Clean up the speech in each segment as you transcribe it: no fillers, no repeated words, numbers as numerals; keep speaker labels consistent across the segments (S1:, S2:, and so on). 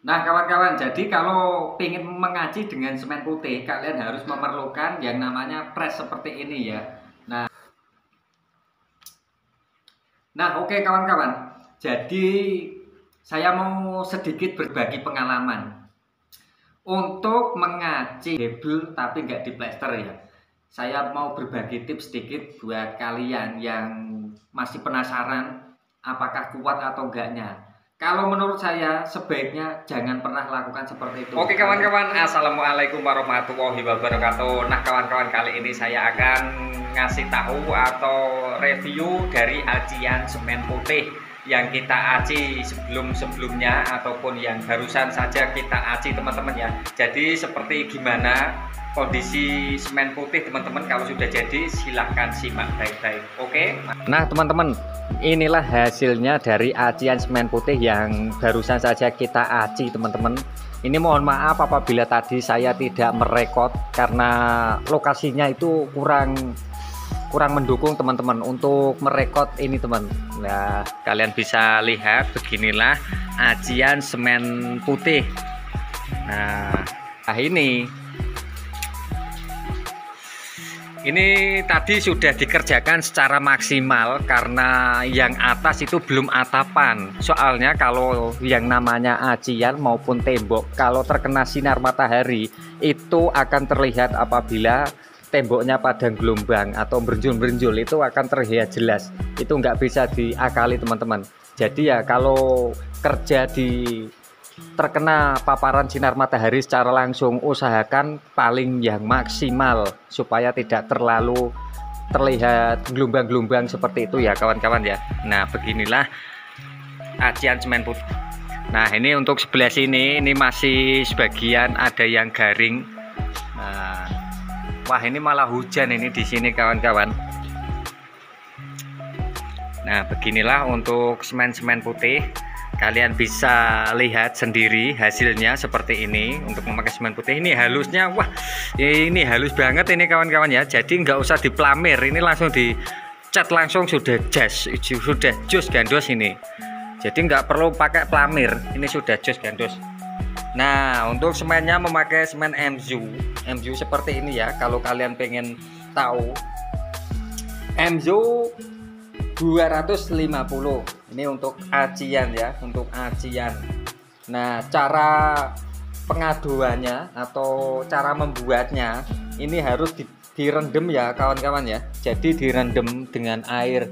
S1: Nah kawan-kawan, jadi kalau ingin mengaji dengan semen putih, kalian harus memerlukan yang namanya pres seperti ini ya. Nah oke kawan-kawan, jadi saya mau sedikit berbagi pengalaman untuk mengaji hebel tapi nggak diplester ya. Saya mau berbagi tips sedikit buat kalian yang masih penasaran apakah kuat atau enggaknya. Kalau menurut saya sebaiknya jangan pernah lakukan seperti itu. Oke kawan-kawan, assalamualaikum warahmatullahi wabarakatuh. Nah kawan-kawan, kali ini saya akan ngasih tahu atau review dari acian semen putih yang kita aci sebelum-sebelumnya ataupun yang barusan saja kita aci teman-teman ya. Jadi seperti gimana kondisi semen putih teman-teman, kalau sudah jadi silahkan simak baik-baik. Oke. Nah teman-teman, inilah hasilnya dari acian semen putih yang barusan saja kita aci teman-teman. Ini mohon maaf apabila tadi saya tidak merekod karena lokasinya itu kurang mendukung teman-teman untuk merekod ini teman. Nah kalian bisa lihat beginilah acian semen putih. Nah ini tadi sudah dikerjakan secara maksimal karena yang atas itu belum atapan. Soalnya kalau yang namanya acian maupun tembok kalau terkena sinar matahari itu akan terlihat apabila temboknya padang gelombang atau berenjul-berenjul, itu akan terlihat jelas. Itu nggak bisa diakali teman-teman. Jadi ya kalau kerja di terkena paparan sinar matahari secara langsung, usahakan paling yang maksimal supaya tidak terlalu terlihat gelombang-gelombang seperti itu ya kawan-kawan ya. Nah beginilah acian semen putih. Nah ini untuk sebelah sini, ini masih sebagian ada yang garing. Nah wah ini malah hujan ini di sini kawan-kawan. Nah beginilah untuk semen-semen putih. Kalian bisa lihat sendiri hasilnya seperti ini. Untuk memakai semen putih ini halusnya, wah ini halus banget ini kawan-kawan ya. Jadi nggak usah diplamir, ini langsung dicat langsung sudah jos gandos ini. Jadi nggak perlu pakai plamir, ini sudah jos gandos. Nah untuk semennya memakai semen MZU seperti ini ya. Kalau kalian pengen tahu, MZU 250 ini untuk acian ya, untuk acian. Nah cara pengaduannya atau cara membuatnya ini harus direndam ya kawan-kawan ya. Jadi direndam dengan air.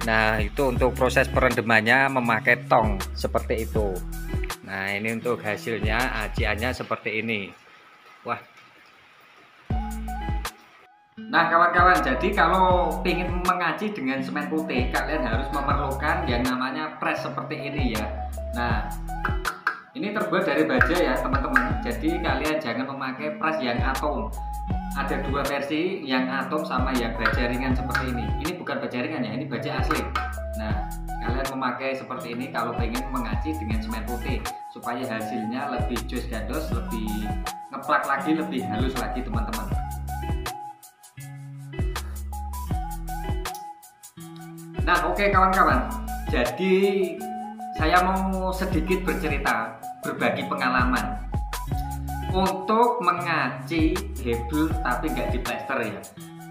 S1: Nah itu untuk proses perendamannya memakai tong seperti itu. Nah ini untuk hasilnya aciannya seperti ini. Wah. Nah kawan-kawan, jadi kalau ingin mengaji dengan semen putih kalian harus memerlukan yang namanya pres seperti ini ya. Nah ini terbuat dari baja ya teman-teman. Jadi kalian jangan memakai pres yang atom. Ada dua versi, yang atom sama yang baja ringan seperti ini. Ini bukan baja ringan ya, ini baja asli. Nah kalian memakai seperti ini kalau ingin mengaji dengan semen putih supaya hasilnya lebih jos gandos, lebih ngeplak lagi, lebih halus lagi teman-teman. Nah oke kawan-kawan, jadi saya mau sedikit bercerita, berbagi pengalaman untuk mengaci hebel tapi nggak diplester ya.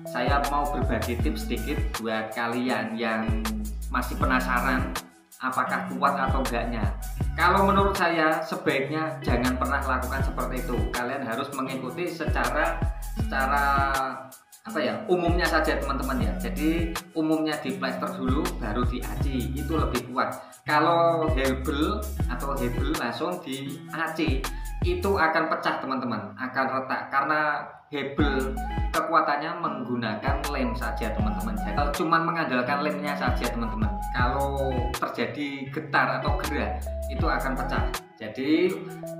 S1: Saya mau berbagi tips sedikit buat kalian yang masih penasaran apakah kuat atau enggaknya. Kalau menurut saya sebaiknya jangan pernah lakukan seperti itu. Kalian harus mengikuti secara apa ya, umumnya saja teman-teman ya. Jadi umumnya diplester dulu baru diaci, itu lebih kuat. Kalau hebel atau hebel langsung diaci itu akan pecah teman-teman, akan retak karena hebel kekuatannya menggunakan lem saja teman-teman. Jadi cuman mengandalkan lemnya saja teman-teman. Kalau terjadi getar atau gerak itu akan pecah. Jadi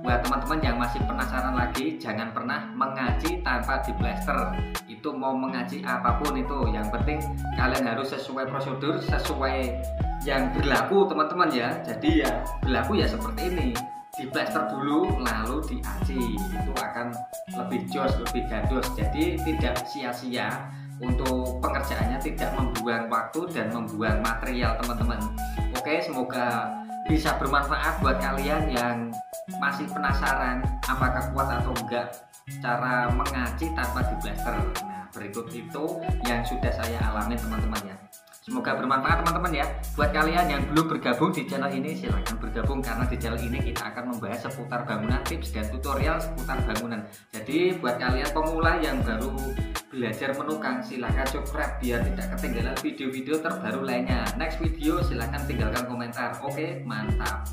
S1: buat teman-teman yang masih penasaran lagi, jangan pernah mengaji tanpa diplester. Itu mau mengaji apapun itu, yang penting kalian harus sesuai prosedur, sesuai yang berlaku teman-teman ya. Jadi ya berlaku ya seperti ini, diplester dulu lalu diaci, itu akan lebih jos, lebih gandos. Jadi tidak sia-sia untuk pengerjaannya, tidak membuang waktu dan membuang material teman-teman. Oke, semoga bisa bermanfaat buat kalian yang masih penasaran apakah kuat atau enggak cara mengaci tanpa diplaster. Nah, berikut itu yang sudah saya alami teman-teman ya. Semoga bermanfaat teman-teman ya. Buat kalian yang belum bergabung di channel ini, silahkan bergabung karena di channel ini kita akan membahas seputar bangunan, tips dan tutorial seputar bangunan. Jadi buat kalian pemula yang baru belajar menukang, silahkan subscribe biar tidak ketinggalan video-video terbaru lainnya. Next video silahkan tinggalkan komentar. Oke, mantap.